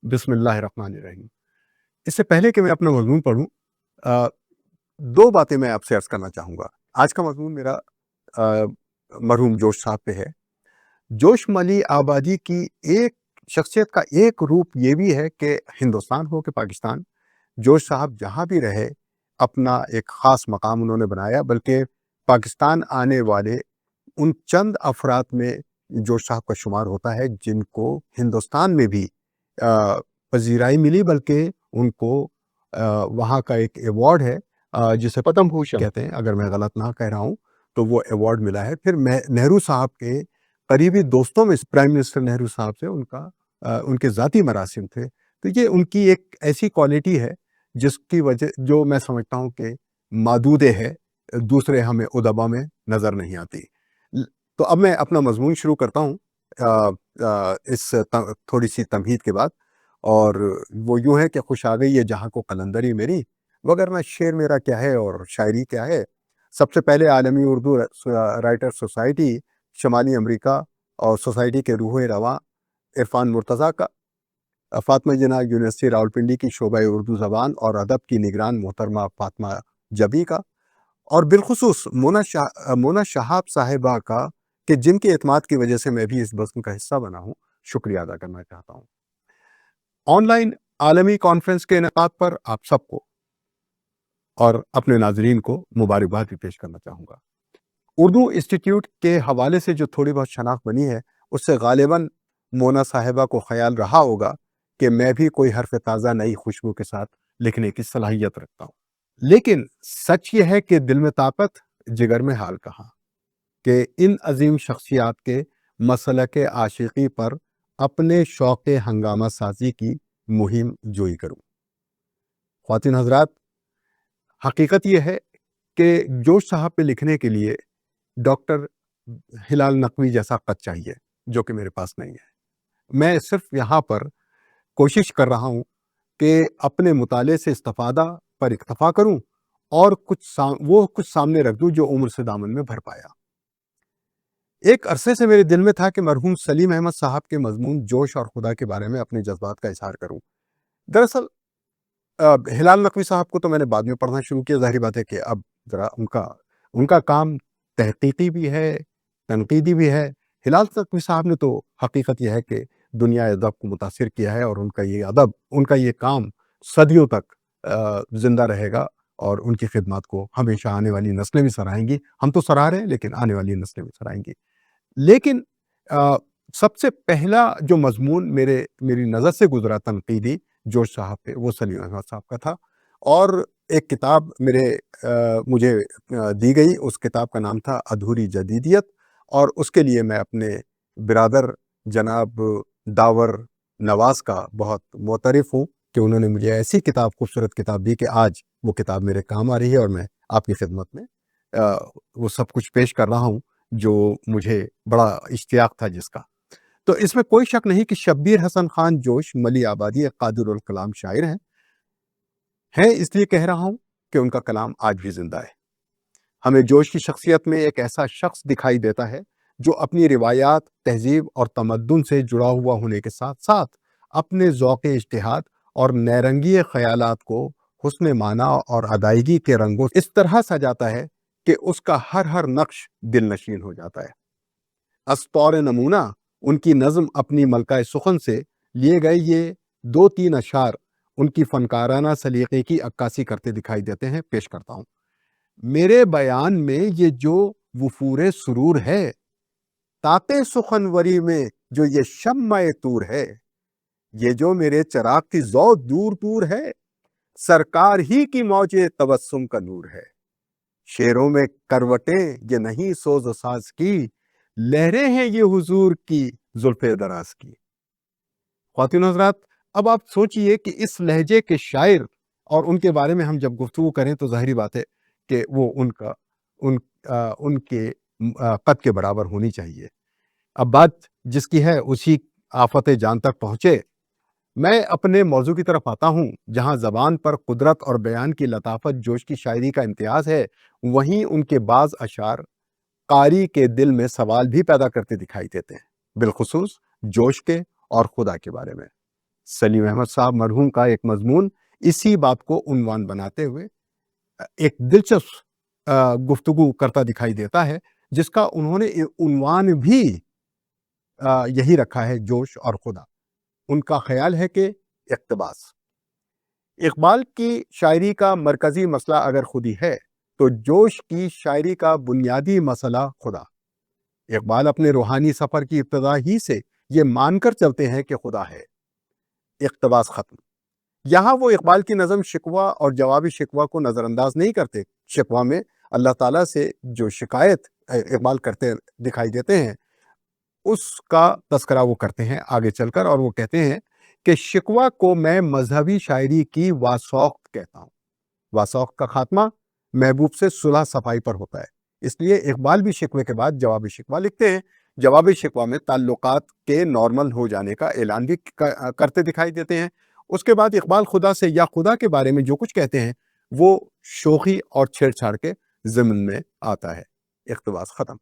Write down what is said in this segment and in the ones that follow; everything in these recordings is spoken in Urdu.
بسم اللہ الرحمن الرحیم۔ اس سے پہلے کہ میں اپنا مضمون پڑھوں، دو باتیں میں آپ سے عرض کرنا چاہوں گا۔ آج کا مضمون میرا مرحوم جوش صاحب پہ ہے۔ جوش ملی آبادی کی ایک شخصیت کا ایک روپ یہ بھی ہے کہ ہندوستان ہو کہ پاکستان، جوش صاحب جہاں بھی رہے اپنا ایک خاص مقام انہوں نے بنایا، بلکہ پاکستان آنے والے ان چند افراد میں جوش صاحب کا شمار ہوتا ہے جن کو ہندوستان میں بھی پذیرائی ملی، بلکہ ان کو وہاں کا ایک ایوارڈ ہے جسے پدم بھوشن کہتے ہیں، اگر میں غلط نہ کہہ رہا ہوں تو وہ ایوارڈ ملا ہے۔ پھر نہرو صاحب کے قریبی دوستوں میں پرائم منسٹر نہرو صاحب سے ان کے ذاتی مراسم تھے۔ تو یہ ان کی ایک ایسی کوالٹی ہے جس کی وجہ جو میں سمجھتا ہوں کہ مادودے ہے، دوسرے ہمیں ادبا میں نظر نہیں آتی۔ تو اب میں اپنا مضمون شروع کرتا ہوں اس تھوڑی سی تمہید کے بعد، اور وہ یوں ہے کہ خوش آ گئی ہے جہاں کو قلندری میری، وگرنہ شعر میرا کیا ہے اور شاعری کیا ہے۔ سب سے پہلے عالمی اردو رائٹر سوسائٹی شمالی امریکہ اور سوسائٹی کے روح رواں عرفان مرتضیٰ کا، فاطمہ جناح یونیورسٹی راولپنڈی کی شعبہ اردو زبان اور ادب کی نگران محترمہ فاطمہ جبی کا، اور بالخصوص مونا شہاب صاحبہ کا کہ جن کے اعتماد کی وجہ سے میں بھی اس بزم کا حصہ بنا ہوں، شکریہ ادا کرنا چاہتا ہوں۔ آن لائن عالمی کانفرنس کے انعقاد پر آپ سب کو اور اپنے ناظرین کو مبارکباد بھی پیش کرنا چاہوں گا۔ اردو انسٹیٹیوٹ کے حوالے سے جو تھوڑی بہت شناخت بنی ہے، اس سے غالباً مونا صاحبہ کو خیال رہا ہوگا کہ میں بھی کوئی حرف تازہ نئی خوشبو کے ساتھ لکھنے کی صلاحیت رکھتا ہوں، لیکن سچ یہ ہے کہ دل میں طاقت جگر میں حال کہاں کہ ان عظیم شخصیات کے مسلک عاشقی پر اپنے شوق ہنگامہ سازی کی مہم جوئی کروں۔ خواتین حضرات، حقیقت یہ ہے کہ جوش صاحب پہ لکھنے کے لیے ڈاکٹر ہلال نقوی جیسا قد چاہیے، جو کہ میرے پاس نہیں ہے۔ میں صرف یہاں پر کوشش کر رہا ہوں کہ اپنے مطالعے سے استفادہ پر اکتفا کروں اور کچھ سامنے رکھ دوں جو عمر سے دامن میں بھر پایا۔ ایک عرصے سے میرے دل میں تھا کہ مرحوم سلیم احمد صاحب کے مضمون جوش اور خدا کے بارے میں اپنے جذبات کا اظہار کروں۔ دراصل ہلال نقوی صاحب کو تو میں نے بعد میں پڑھنا شروع کیا، ظاہری بات ہے کہ اب ذرا ان کا کام تحقیقی بھی ہے، تنقیدی بھی ہے۔ ہلال نقوی صاحب نے تو حقیقت یہ ہے کہ دنیا ادب کو متاثر کیا ہے، اور ان کا یہ کام صدیوں تک زندہ رہے گا، اور ان کی خدمات کو ہمیشہ آنے والی نسلیں بھی سراہیں گی۔ ہم تو سراہ رہے ہیں، لیکن آنے والی نسلیں بھی سرائیں گی۔ لیکن سب سے پہلا جو مضمون میری نظر سے گزرا تنقیدی جوش صاحب پہ، وہ سلیم احمد صاحب کا تھا، اور ایک کتاب مجھے دی گئی۔ اس کتاب کا نام تھا ادھوری جدیدیت، اور اس کے لیے میں اپنے برادر جناب داور نواز کا بہت معترف ہوں کہ انہوں نے مجھے ایسی خوبصورت کتاب دی کہ آج وہ کتاب میرے کام آ رہی ہے، اور میں آپ کی خدمت میں وہ سب کچھ پیش کر رہا ہوں جو مجھے بڑا اشتیاق تھا جس کا۔ تو اس میں کوئی شک نہیں کہ شبیر حسن خان جوش ملی آبادی ایک قادر الکلام شاعر ہیں، اس لیے کہہ رہا ہوں کہ ان کا کلام آج بھی زندہ ہے۔ ہمیں جوش کی شخصیت میں ایک ایسا شخص دکھائی دیتا ہے جو اپنی روایات، تہذیب اور تمدن سے جڑا ہوا ہونے کے ساتھ ساتھ اپنے ذوق اجتہاد اور نیرنگی خیالات کو حسن معنی اور ادائیگی کے رنگوں اس طرح سجاتا ہے کہ اس کا ہر نقش دل نشین ہو جاتا ہے۔ اسطور نمونہ ان کی نظم اپنی ملکہ سخن سے لیے گئے یہ 2-3 اشعار ان کی فنکارانہ سلیقے کی عکاسی کرتے دکھائی دیتے ہیں۔ پیش کرتا ہوں۔ میرے بیان میں یہ جو وفور سرور ہے، طاق سخنوری میں جو یہ شمع طور ہے، یہ جو میرے چراغ کی ضو دور دور ہے، سرکار ہی کی موج تبسم کا نور ہے۔ شعروں میں کروٹیں یہ نہیں سوز و ساز کی، لہریں ہیں یہ حضور کی زلف دراز کی۔ خواتین حضرات، اب آپ سوچئے کہ اس لہجے کے شاعر اور ان کے بارے میں ہم جب گفتگو کریں تو ظاہری بات ہے کہ وہ ان کے قد کے برابر ہونی چاہیے۔ اب بات جس کی ہے اسی آفت جان تک پہنچے۔ میں اپنے موضوع کی طرف آتا ہوں، جہاں زبان پر قدرت اور بیان کی لطافت جوش کی شاعری کا امتیاز ہے، وہیں ان کے بعض اشعار قاری کے دل میں سوال بھی پیدا کرتے دکھائی دیتے ہیں، بالخصوص جوش کے اور خدا کے بارے میں۔ سلیم احمد صاحب مرحوم کا ایک مضمون اسی بات کو عنوان بناتے ہوئے ایک دلچسپ گفتگو کرتا دکھائی دیتا ہے، جس کا انہوں نے عنوان بھی یہی رکھا ہے، جوش اور خدا۔ ان کا خیال ہے کہ اقتباس، اقبال کی شاعری کا مرکزی مسئلہ اگر خودی ہے تو جوش کی شاعری کا بنیادی مسئلہ خدا۔ اقبال اپنے روحانی سفر کی ابتدا ہی سے یہ مان کر چلتے ہیں کہ خدا ہے۔ اقتباس ختم۔ یہاں وہ اقبال کی نظم شکوہ اور جواب شکوہ کو نظر انداز نہیں کرتے۔ شکوہ میں اللہ تعالیٰ سے جو شکایت اقبال کرتے دکھائی دیتے ہیں، اس کا تذکرہ وہ کرتے ہیں آگے چل کر، اور وہ کہتے ہیں کہ شکوہ کو میں مذہبی شاعری کی واسوقت کہتا ہوں۔ واسوقت کا خاتمہ محبوب سے صلح صفائی پر ہوتا ہے، اس لیے اقبال بھی شکوے کے بعد جواب شکوہ لکھتے ہیں۔ جواب شکوہ میں تعلقات کے نارمل ہو جانے کا اعلان بھی کرتے دکھائی دیتے ہیں۔ اس کے بعد اقبال خدا سے یا خدا کے بارے میں جو کچھ کہتے ہیں وہ شوخی اور چھیڑ چھاڑ کے ضمن میں آتا ہے۔ اقتباس ختم۔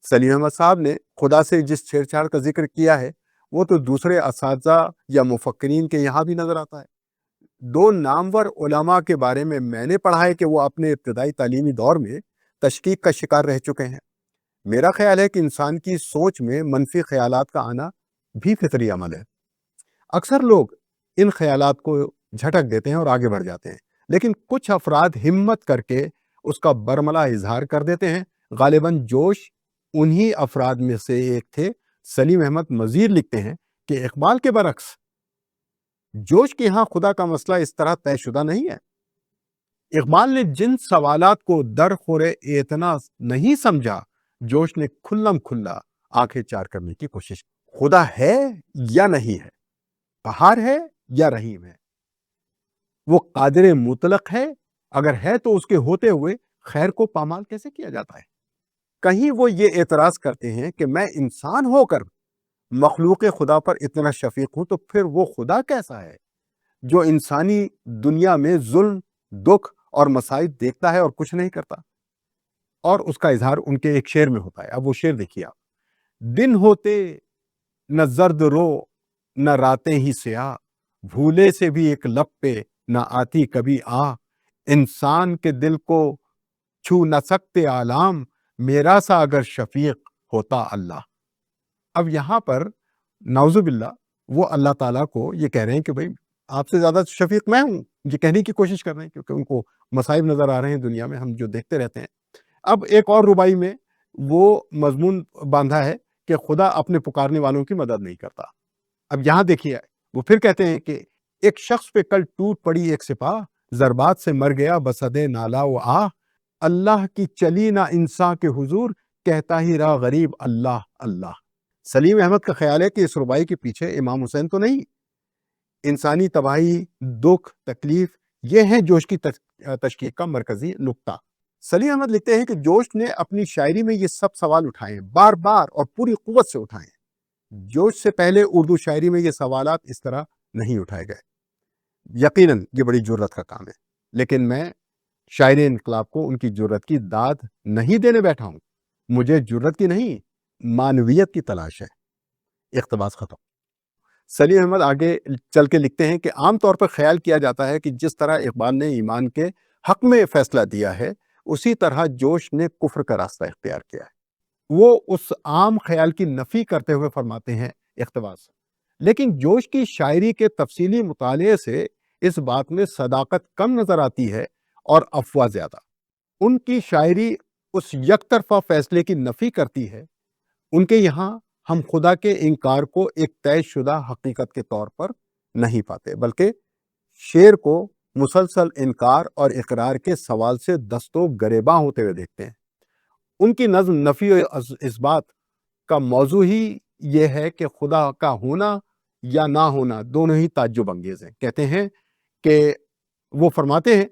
سلیم احمد صاحب نے خدا سے جس چھیڑ چھاڑ کا ذکر کیا ہے وہ تو دوسرے اساتذہ یا مفکرین کے یہاں بھی نظر آتا ہے۔ دو نامور علماء کے بارے میں نے پڑھا ہے کہ وہ اپنے ابتدائی تعلیمی دور میں تشکیک کا شکار رہ چکے ہیں۔ میرا خیال ہے کہ انسان کی سوچ میں منفی خیالات کا آنا بھی فطری عمل ہے۔ اکثر لوگ ان خیالات کو جھٹک دیتے ہیں اور آگے بڑھ جاتے ہیں، لیکن کچھ افراد ہمت کر کے اس کا برملا اظہار کر دیتے ہیں۔ غالباً جوش انہی افراد میں سے ایک تھے۔ سلیم احمد مزید لکھتے ہیں کہ اقبال کے برعکس جوش کے ہاں خدا کا مسئلہ اس طرح طے شدہ نہیں ہے۔ اقبال نے جن سوالات کو درخور اعتنا نہیں سمجھا، جوش نے کھلم کھلا آنکھیں چار کرنے کی کوشش کی۔ خدا ہے یا نہیں ہے، قہار ہے یا رحیم ہے، وہ قادر مطلق ہے، اگر ہے تو اس کے ہوتے ہوئے خیر کو پامال کیسے کیا جاتا ہے؟ کہیں وہ یہ اعتراض کرتے ہیں کہ میں انسان ہو کر مخلوق خدا پر اتنا شفیق ہوں، تو پھر وہ خدا کیسا ہے جو انسانی دنیا میں ظلم، دکھ اور مصائب دیکھتا ہے اور کچھ نہیں کرتا؟ اور اس کا اظہار ان کے ایک شعر میں ہوتا ہے۔ اب وہ شعر دیکھیے آپ۔ دن ہوتے نہ زرد رو نہ راتیں ہی سیاہ، بھولے سے بھی ایک لب پہ نہ آتی کبھی آ، انسان کے دل کو چھو نہ سکتے آلام، میرا سا اگر شفیق ہوتا اللہ۔ اب یہاں پر نعوذ باللہ وہ اللہ تعالیٰ کو یہ کہہ رہے ہیں کہ بھئی آپ سے زیادہ شفیق میں ہوں، یہ کہنے کی کوشش کر رہے ہیں، کیونکہ ان کو مصائب نظر آ رہے ہیں دنیا میں، ہم جو دیکھتے رہتے ہیں۔ اب ایک اور ربائی میں وہ مضمون باندھا ہے کہ خدا اپنے پکارنے والوں کی مدد نہیں کرتا۔ اب یہاں دیکھیے وہ پھر کہتے ہیں کہ ایک شخص پہ کل ٹوٹ پڑی ایک سپاہ، ضربات سے مر گیا بسدے نالا و آہ، اللہ کی چلی نہ انسان کے حضور، کہتا ہی رہا غریب اللہ اللہ۔ سلیم احمد کا خیال ہے کہ اس ربائی کے پیچھے امام حسین تو نہیں، انسانی تباہی، دکھ، تکلیف، یہ ہیں جوش کی تشکیک کا مرکزی نقطہ۔ سلیم احمد لکھتے ہیں کہ جوش نے اپنی شاعری میں یہ سب سوال اٹھائے، بار بار اور پوری قوت سے اٹھائے۔ جوش سے پہلے اردو شاعری میں یہ سوالات اس طرح نہیں اٹھائے گئے۔ یقیناً یہ بڑی جرت کا کام ہے، لیکن میں شاعر انقلاب کو ان کی جرت کی داد نہیں دینے بیٹھا ہوں۔ مجھے جرت کی نہیں، معنویت کی تلاش ہے۔ اقتباس ختم۔ سلیم احمد آگے چل کے لکھتے ہیں کہ عام طور پر خیال کیا جاتا ہے کہ جس طرح اقبال نے ایمان کے حق میں فیصلہ دیا ہے، اسی طرح جوش نے کفر کا راستہ اختیار کیا ہے۔ وہ اس عام خیال کی نفی کرتے ہوئے فرماتے ہیں، اقتباس، لیکن جوش کی شاعری کے تفصیلی مطالعے سے اس بات میں صداقت کم نظر آتی ہے اور افواہ زیادہ۔ ان کی شاعری اس یک طرفہ فیصلے کی نفی کرتی ہے۔ ان کے یہاں ہم خدا کے انکار کو ایک طے شدہ حقیقت کے طور پر نہیں پاتے، بلکہ شعر کو مسلسل انکار اور اقرار کے سوال سے دست و گریباں ہوتے ہوئے دیکھتے ہیں۔ ان کی نظم نفی و اثبات کا موضوع ہی یہ ہے کہ خدا کا ہونا یا نہ ہونا دونوں ہی تعجب انگیز ہیں۔ کہتے ہیں کہ وہ فرماتے ہیں،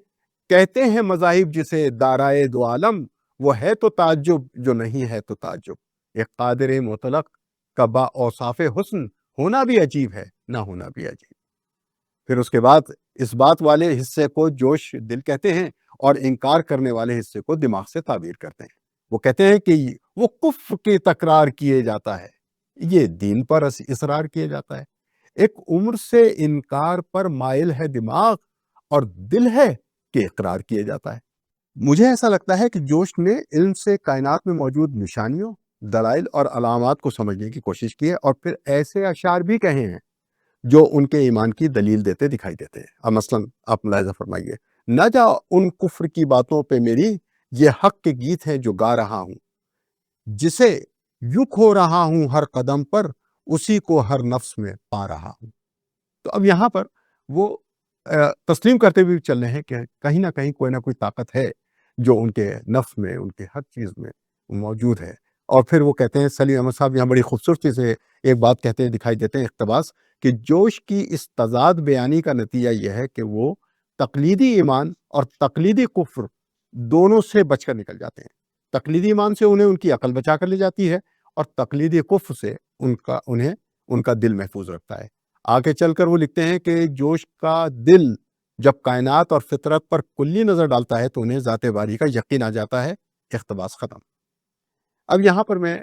کہتے ہیں مذاہب جسے دارائے دو عالم، وہ ہے تو تعجب جو نہیں ہے تو تعجب، ایک قادر مطلق کا با اوصاف حسن ہونا بھی عجیب ہے، نہ ہونا بھی عجیب۔ پھر اس کے بعد اس بات والے حصے کو جوش دل کہتے ہیں اور انکار کرنے والے حصے کو دماغ سے تعبیر کرتے ہیں۔ وہ کہتے ہیں کہ وہ کفر کی تکرار کیے جاتا ہے، یہ دین پر اصرار کیا جاتا ہے۔ ایک عمر سے انکار پر مائل ہے دماغ اور دل ہے کہ اقرار کیا جاتا ہے۔ مجھے ایسا لگتا ہے کہ جوش نے علم سے کائنات میں موجود نشانیوں، دلائل اور علامات کو سمجھنے کی کوشش کی ہے، اور پھر ایسے اشعار بھی کہے ہیں جو ان کے ایمان کی دلیل دیتے دکھائی دیتے ہیں۔ اب مثلاً آپ ملاحظہ فرمائیے، نہ جا ان کفر کی باتوں پہ میری، یہ حق کے گیت ہیں جو گا رہا ہوں، جسے یوں کھو رہا ہوں ہر قدم پر، اسی کو ہر نفس میں پا رہا ہوں۔ تو اب یہاں پر وہ تسلیم کرتے ہوئے چل رہے ہیں کہ کہیں نہ کہیں کوئی نہ کوئی طاقت ہے جو ان کے نفس میں، ان کے ہر چیز میں موجود ہے۔ اور پھر وہ کہتے ہیں، سلیم احمد صاحب یہاں بڑی خوبصورتی سے ایک بات کہتے ہیں، دکھائی دیتے ہیں اقتباس، کہ جوش کی اس تضاد بیانی کا نتیجہ یہ ہے کہ وہ تقلیدی ایمان اور تقلیدی کفر دونوں سے بچ کر نکل جاتے ہیں۔ تقلیدی ایمان سے انہیں ان کی عقل بچا کر لے جاتی ہے، اور تقلیدی کفر سے انہیں ان کا دل محفوظ رکھتا ہے۔ آگے چل کر وہ لکھتے ہیں کہ جوش کا دل جب کائنات اور فطرت پر کلی نظر ڈالتا ہے تو انہیں ذات باری کا یقین آ جاتا ہے۔ اقتباس ختم۔ اب یہاں پر میں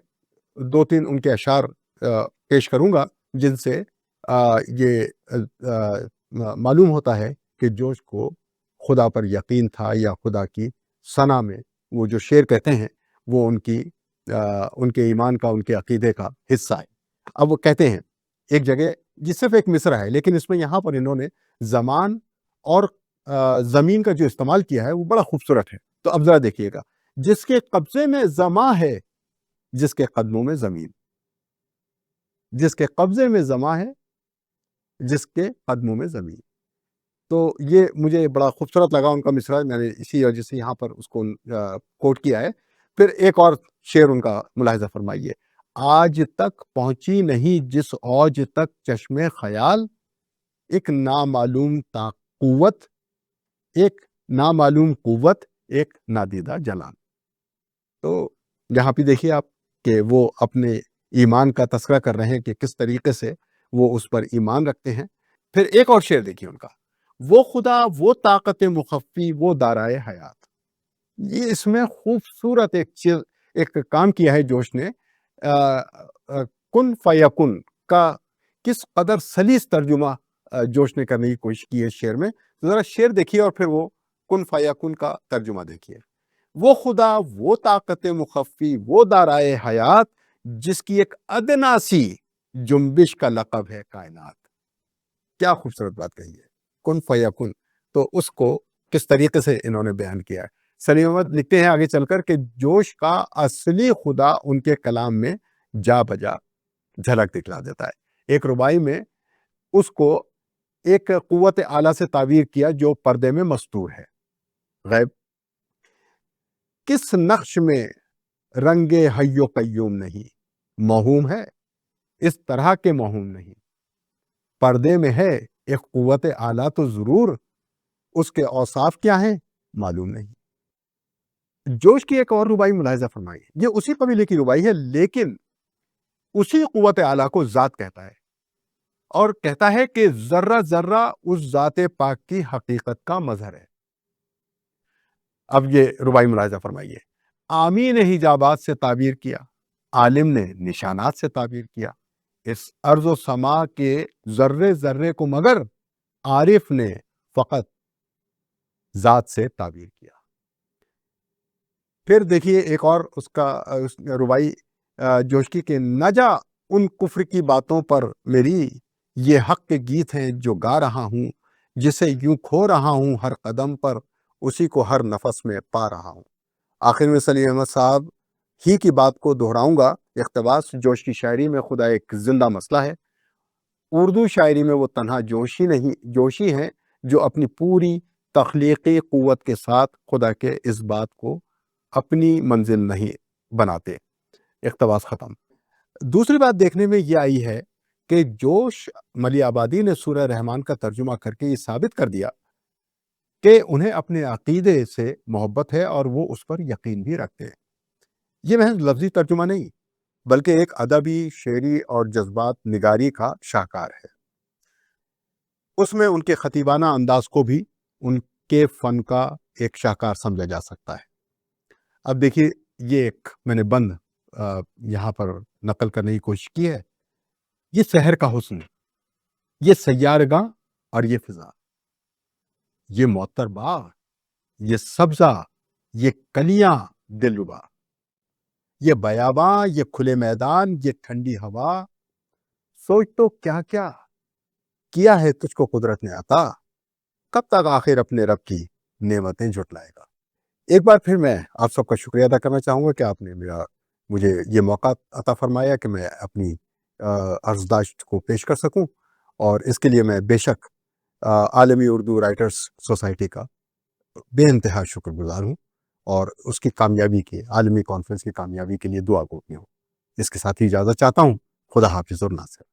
دو تین ان کے اشعار پیش کروں گا جن سے یہ معلوم ہوتا ہے کہ جوش کو خدا پر یقین تھا، یا خدا کی ثنا میں وہ جو شعر کہتے ہیں وہ ان کے ایمان کا، ان کے عقیدے کا حصہ ہے۔ اب وہ کہتے ہیں ایک جگہ، جس صرف ایک مصرع ہے لیکن اس میں یہاں پر انہوں نے زمان اور زمین کا جو استعمال کیا ہے وہ بڑا خوبصورت ہے۔ تو اب ذرا دیکھیے گا، جس کے قبضے میں زماں ہے، جس کے قدموں میں زمین، جس کے قبضے میں زماں ہے، جس کے قدموں میں زمین۔ تو یہ مجھے بڑا خوبصورت لگا ان کا مصرع، میں نے اسی وجہ سے یہاں پر اس کو کوٹ کیا ہے۔ پھر ایک اور شعر ان کا ملاحظہ فرمائیے، آج تک پہنچی نہیں جس اوج تک چشم خیال، ایک نامعلوم قوت، ایک نامعلوم قوت، ایک نادیدہ جلال۔ تو یہاں پہ دیکھیے آپ کہ وہ اپنے ایمان کا تذکرہ کر رہے ہیں کہ کس طریقے سے وہ اس پر ایمان رکھتے ہیں۔ پھر ایک اور شعر دیکھیے ان کا، وہ خدا، وہ طاقت مخفی، وہ دارائے حیات۔ یہ اس میں خوبصورت ایک کام کیا ہے جوش نے۔ کن فیکن کا کس قدر سلیس ترجمہ جوش نے کرنے کی کوشش کی ہے شعر میں۔ ذرا شعر دیکھیے اور پھر وہ کن فیکن کا ترجمہ دیکھیے۔ وہ خدا، وہ طاقت مخفی، وہ دارائے حیات، جس کی ایک ادنا سی جنبش کا لقب ہے کائنات۔ کیا خوبصورت بات کہی ہے، کن فیکن۔ تو اس کو کس طریقے سے انہوں نے بیان کیا ہے۔ سلیم احمد لکھتے ہیں آگے چل کر کہ جوش کا اصلی خدا ان کے کلام میں جا بجا جھلک دکھلا دیتا ہے۔ ایک ربائی میں اس کو ایک قوت اعلیٰ سے تعبیر کیا جو پردے میں مستور ہے، غیب۔ کس نقش میں رنگ حی و قیوم نہیں، موہوم ہے اس طرح کے موہوم نہیں، پردے میں ہے ایک قوت اعلیٰ تو ضرور، اس کے اوصاف کیا ہیں معلوم نہیں۔ جوش کی ایک اور ربائی ملاحظہ فرمائی، یہ اسی قبیلے کی ربائی ہے لیکن اسی قوت اعلیٰ کو ذات کہتا ہے، اور کہتا ہے کہ ذرہ ذرہ اس ذات پاک کی حقیقت کا مظہر ہے۔ اب یہ ربائی ملاحظہ فرمائیے، عامی نے حجابات سے تعبیر کیا، عالم نے نشانات سے تعبیر کیا، اس ارض و سما کے ذرے ذرے کو مگر عارف نے فقط ذات سے تعبیر کیا۔ پھر دیکھیے ایک اور اس کا ربائی جوش کی کہ نہ جا ان کفر کی باتوں پر میری، یہ حق کے گیت ہیں جو گا رہا ہوں، جسے یوں کھو رہا ہوں ہر قدم پر، اسی کو ہر نفس میں پا رہا ہوں۔ آخر میں سلیم احمد صاحب ہی کی بات کو دہراؤں گا۔ اقتباس، جوش کی شاعری میں خدا ایک زندہ مسئلہ ہے۔ اردو شاعری میں وہ تنہا جوشی ہیں جو اپنی پوری تخلیقی قوت کے ساتھ خدا کے اس بات کو اپنی منزل نہیں بناتے۔ اقتباس ختم۔ دوسری بات دیکھنے میں یہ آئی ہے کہ جوش ملی آبادی نے سورہ رحمان کا ترجمہ کر کے یہ ثابت کر دیا کہ انہیں اپنے عقیدے سے محبت ہے اور وہ اس پر یقین بھی رکھتے ہیں۔ یہ محض لفظی ترجمہ نہیں بلکہ ایک ادبی، شعری اور جذبات نگاری کا شاہکار ہے۔ اس میں ان کے خطیبانہ انداز کو بھی ان کے فن کا ایک شاہکار سمجھا جا سکتا ہے۔ اب دیکھیے یہ ایک میں نے بند یہاں پر نقل کرنے کی کوشش کی ہے، یہ سحر کا حسن، یہ سیارگاں اور یہ فضا، یہ معطر باغ، یہ سبزہ، یہ کلیاں دلربا، یہ بیاباں، یہ کھلے میدان، یہ ٹھنڈی ہوا، سوچ تو کیا کیا کیا ہے تجھ کو قدرت نے عطا، کب تک آخر اپنے رب کی نعمتیں جھٹلائے گا۔ ایک بار پھر میں آپ سب کا شکریہ ادا کرنا چاہوں گا کہ آپ نے مجھے یہ موقع عطا فرمایا کہ میں اپنی عرضداشت کو پیش کر سکوں، اور اس کے لیے میں بے شک عالمی اردو رائٹرز سوسائٹی کا بے انتہا شکر گزار ہوں، اور اس کی کامیابی کے، عالمی کانفرنس کی کامیابی کے لیے دعا گو ہوں۔ اس کے ساتھ ہی اجازت چاہتا ہوں۔ خدا حافظ اور ناصر۔